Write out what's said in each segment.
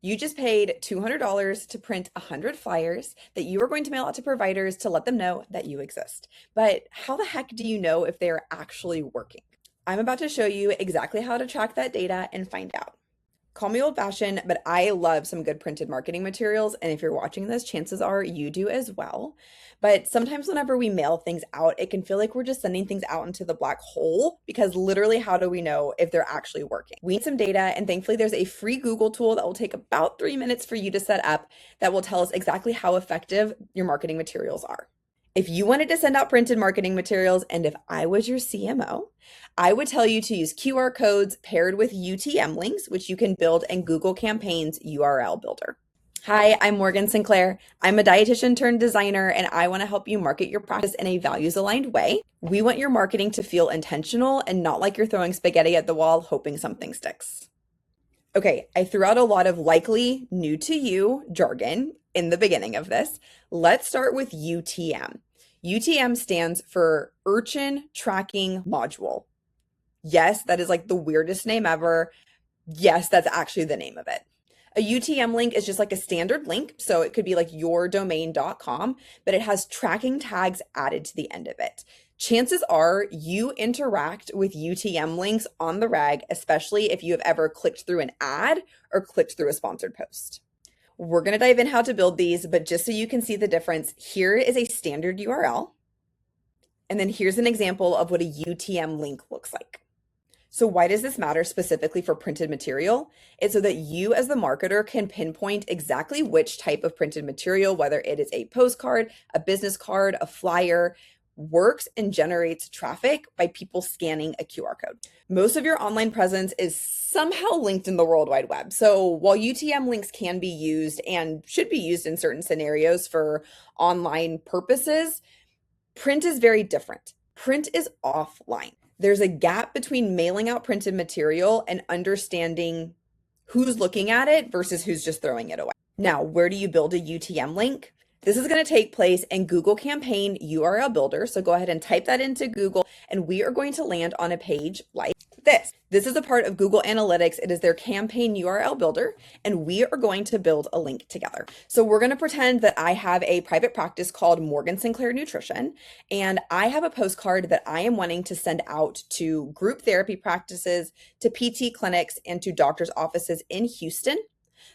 You just paid $200 to print 100 flyers that you are going to mail out to providers to let them know that you exist. But how the heck do you know if they are actually working? I'm about to show you exactly how to track that data and find out. Call me old fashioned, but I love some good printed marketing materials. And if you're watching this, chances are you do as well. But sometimes whenever we mail things out, it can feel like we're just sending things out into the black hole because literally, how do we know if they're actually working? We need some data, and thankfully, there's a free Google tool that will take about 3 minutes for you to set up that will tell us exactly how effective your marketing materials are. If you wanted to send out printed marketing materials, and if I was your CMO, I would tell you to use QR codes paired with UTM links, which you can build in Google Campaigns URL Builder. Hi, I'm Morgan Sinclair. I'm a dietitian turned designer, and I want to help you market your practice in a values aligned way. We want your marketing to feel intentional and not like you're throwing spaghetti at the wall hoping something sticks. Okay, I threw out a lot of likely new to you jargon in the beginning of this. Let's start with UTM. UTM stands for Urchin Tracking Module. Yes, that is like the weirdest name ever. Yes, that's actually the name of it. A UTM link is just like a standard link. So it could be like yourdomain.com, but it has tracking tags added to the end of it. Chances are you interact with UTM links on the reg, especially if you have ever clicked through an ad or clicked through a sponsored post. We're going to dive in how to build these, but just so you can see the difference, here is a standard URL. And then here's an example of what a UTM link looks like. So why does this matter specifically for printed material? It's so that you as the marketer can pinpoint exactly which type of printed material, whether it is a postcard, a business card, a flyer, works and generates traffic by people scanning a QR code. Most of your online presence is somehow linked in the World Wide Web. So while UTM links can be used and should be used in certain scenarios for online purposes, print is very different. Print is offline. There's a gap between mailing out printed material and understanding who's looking at it versus who's just throwing it away. Now, where do you build a UTM link? This is going to take place in Google Campaign URL Builder. So go ahead and type that into Google, and we are going to land on a page like this. This is a part of Google Analytics. It is their campaign URL builder, and we are going to build a link together. So we're going to pretend that I have a private practice called Morgan Sinclair Nutrition, and I have a postcard that I am wanting to send out to group therapy practices, to PT clinics, and to doctors' offices in Houston.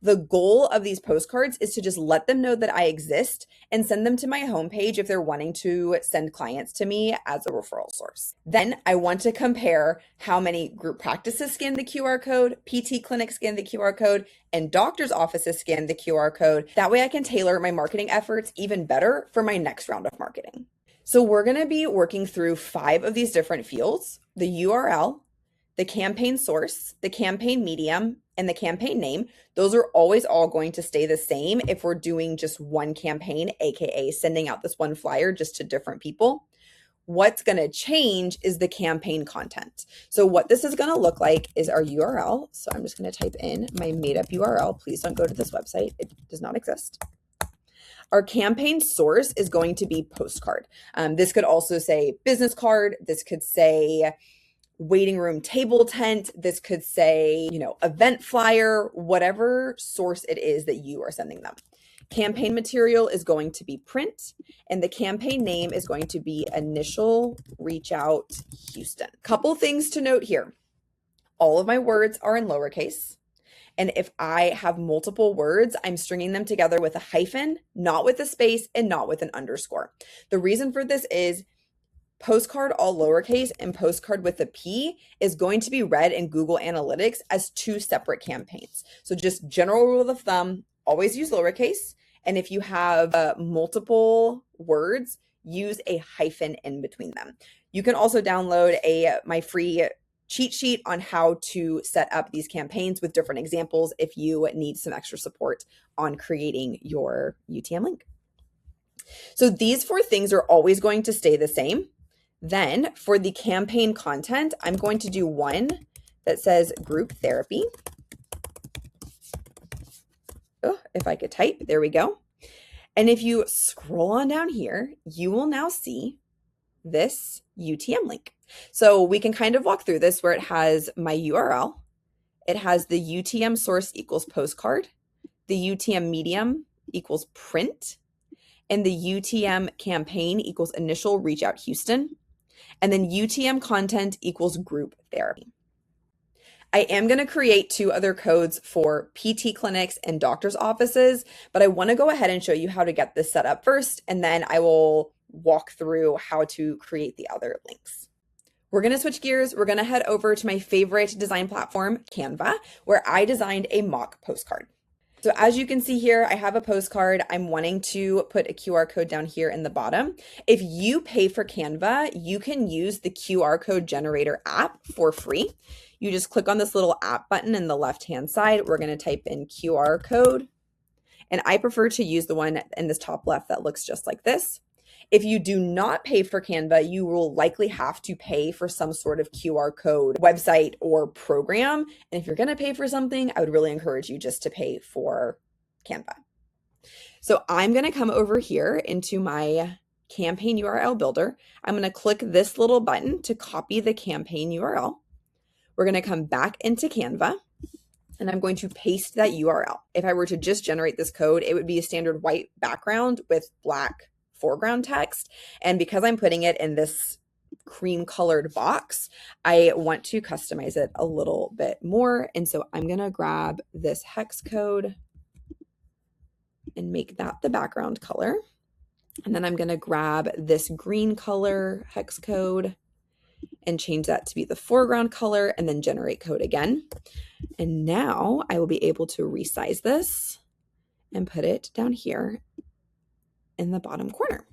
The goal of these postcards is to just let them know that I exist and send them to my homepage if they're wanting to send clients to me as a referral source. Then I want to compare how many group practices scan the QR code, PT clinics scan the QR code, and doctors' offices scan the QR code. That way I can tailor my marketing efforts even better for my next round of marketing. So we're going to be working through 5 of these different fields: the URL, the campaign source, the campaign medium, and the campaign name. Those are always all going to stay the same if we're doing just one campaign, aka sending out this one flyer just to different people. What's going to change is the campaign content. So what this is going to look like is our URL. So I'm just going to type in my made up URL. Please don't go to this website. It does not exist. Our campaign source is going to be postcard. This could also say business card. This could say waiting room table tent. This could say, event flyer, whatever source it is that you are sending them. Campaign material is going to be print, and the campaign name is going to be Initial Reach Out Houston. Couple things to note here. All of my words are in lowercase. And if I have multiple words, I'm stringing them together with a hyphen, not with a space, and not with an underscore. The reason for this is postcard all lowercase and postcard with a P is going to be read in Google Analytics as 2 separate campaigns. So just general rule of thumb, always use lowercase. And if you have multiple words, use a hyphen in between them. You can also download my free cheat sheet on how to set up these campaigns with different examples if you need some extra support on creating your UTM link. So these 4 things are always going to stay the same. Then for the campaign content, I'm going to do one that says group therapy. Oh, if I could type, there we go. And if you scroll on down here, you will now see this UTM link. So we can kind of walk through this where it has my URL. It has the UTM source equals postcard. the UTM medium equals print, and the UTM campaign equals initial reach out Houston, and then UTM content equals group therapy. I am going to create 2 other codes for PT clinics and doctor's offices, but I want to go ahead and show you how to get this set up first, and then I will walk through how to create the other links. We're going to switch gears. We're going to head over to my favorite design platform, Canva, where I designed a mock postcard. So as you can see here, I have a postcard. I'm wanting to put a QR code down here in the bottom. If you pay for Canva, you can use the QR code generator app for free. You just click on this little app button in the left-hand side. We're going to type in QR code. And I prefer to use the one in this top left that looks just like this. If you do not pay for Canva, you will likely have to pay for some sort of QR code website or program. And if you're going to pay for something, I would really encourage you just to pay for Canva. So I'm going to come over here into my campaign URL builder. I'm going to click this little button to copy the campaign URL. We're going to come back into Canva, and I'm going to paste that URL. If I were to just generate this code, it would be a standard white background with black foreground text. And because I'm putting it in this cream colored box, I want to customize it a little bit more. And so I'm going to grab this hex code and make that the background color. And then I'm going to grab this green color hex code and change that to be the foreground color, and then generate code again. And now I will be able to resize this and put it down here in the bottom corner.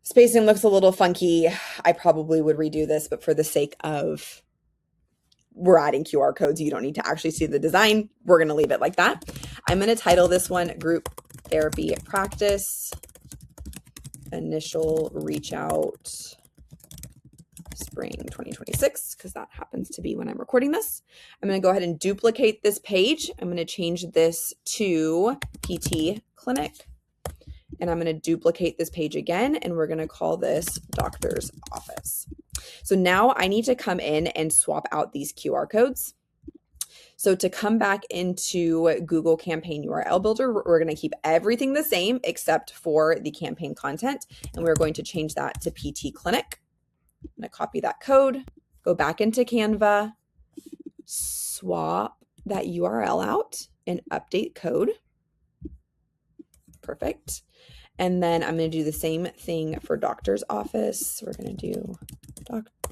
Spacing looks a little funky. I probably would redo this, but for the sake of we're adding QR codes, you don't need to actually see the design. We're going to leave it like that. I'm going to title this one Group Therapy Practice, Initial Reach Out, Spring 2026, because that happens to be when I'm recording this. I'm going to go ahead and duplicate this page. I'm going to change this to PT Clinic. And I'm going to duplicate this page again, and we're going to call this Doctor's Office. So now I need to come in and swap out these QR codes. So to come back into Google Campaign URL Builder, we're going to keep everything the same except for the campaign content, and we're going to change that to PT Clinic. I'm going to copy that code, go back into Canva, swap that URL out, and update code. Perfect. And then I'm going to do the same thing for doctor's office. We're going to do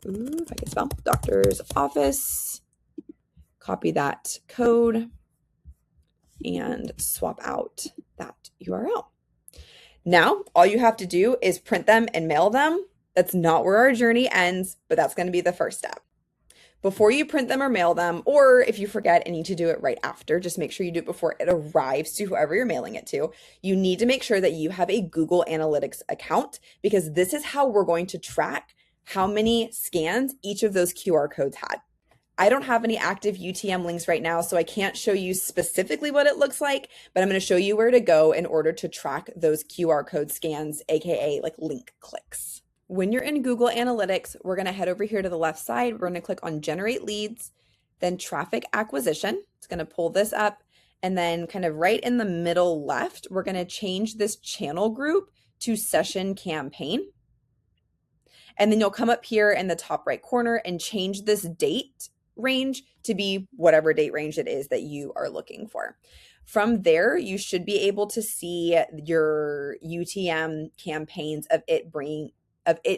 if I can spell doctor's office, copy that code, and swap out that URL. Now, all you have to do is print them and mail them. That's not where our journey ends, but that's going to be the first step. Before you print them or mail them, or if you forget and need to do it right after, just make sure you do it before it arrives to whoever you're mailing it to. You need to make sure that you have a Google Analytics account, because this is how we're going to track how many scans each of those QR codes had. I don't have any active UTM links right now, so I can't show you specifically what it looks like, but I'm going to show you where to go in order to track those QR code scans, aka like link clicks. When you're in Google Analytics, we're going to head over here to the left side. We're going to click on Generate Leads, then Traffic Acquisition. It's going to pull this up. And then kind of right in the middle left, we're going to change this channel group to Session Campaign. And then you'll come up here in the top right corner and change this date range to be whatever date range it is that you are looking for. From there, you should be able to see your UTM campaigns of it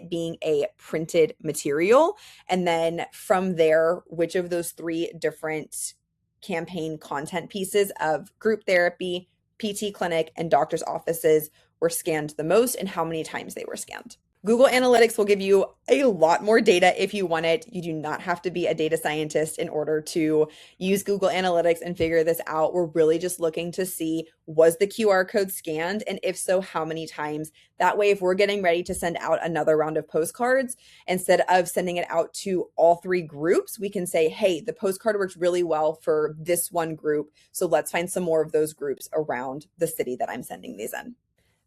being a printed material. And then from there, which of those 3 different campaign content pieces of group therapy, PT clinic, and doctor's offices were scanned the most and how many times they were scanned. Google Analytics will give you a lot more data if you want it. You do not have to be a data scientist in order to use Google Analytics and figure this out. We're really just looking to see, was the QR code scanned? And if so, how many times? That way, if we're getting ready to send out another round of postcards, instead of sending it out to all 3 groups, we can say, hey, the postcard works really well for this one group, so let's find some more of those groups around the city that I'm sending these in.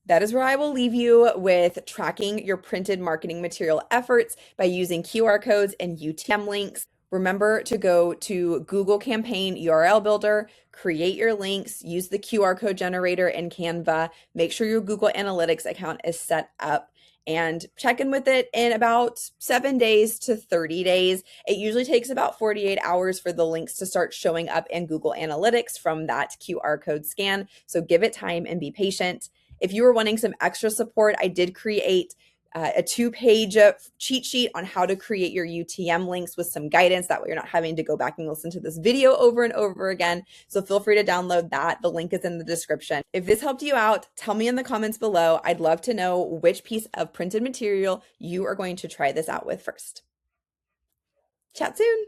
That is where I will leave you with tracking your printed marketing material efforts by using QR codes and UTM links. Remember to go to Google Campaign URL Builder, create your links, use the QR code generator in Canva, make sure your Google Analytics account is set up, and check in with it in about 7 days to 30 days. It usually takes about 48 hours for the links to start showing up in Google Analytics from that QR code scan. So give it time and be patient. If you were wanting some extra support, I did create a 2-page cheat sheet on how to create your UTM links with some guidance. That way you're not having to go back and listen to this video over and over again. So feel free to download that. The link is in the description. If this helped you out, tell me in the comments below. I'd love to know which piece of printed material you are going to try this out with first. Chat soon.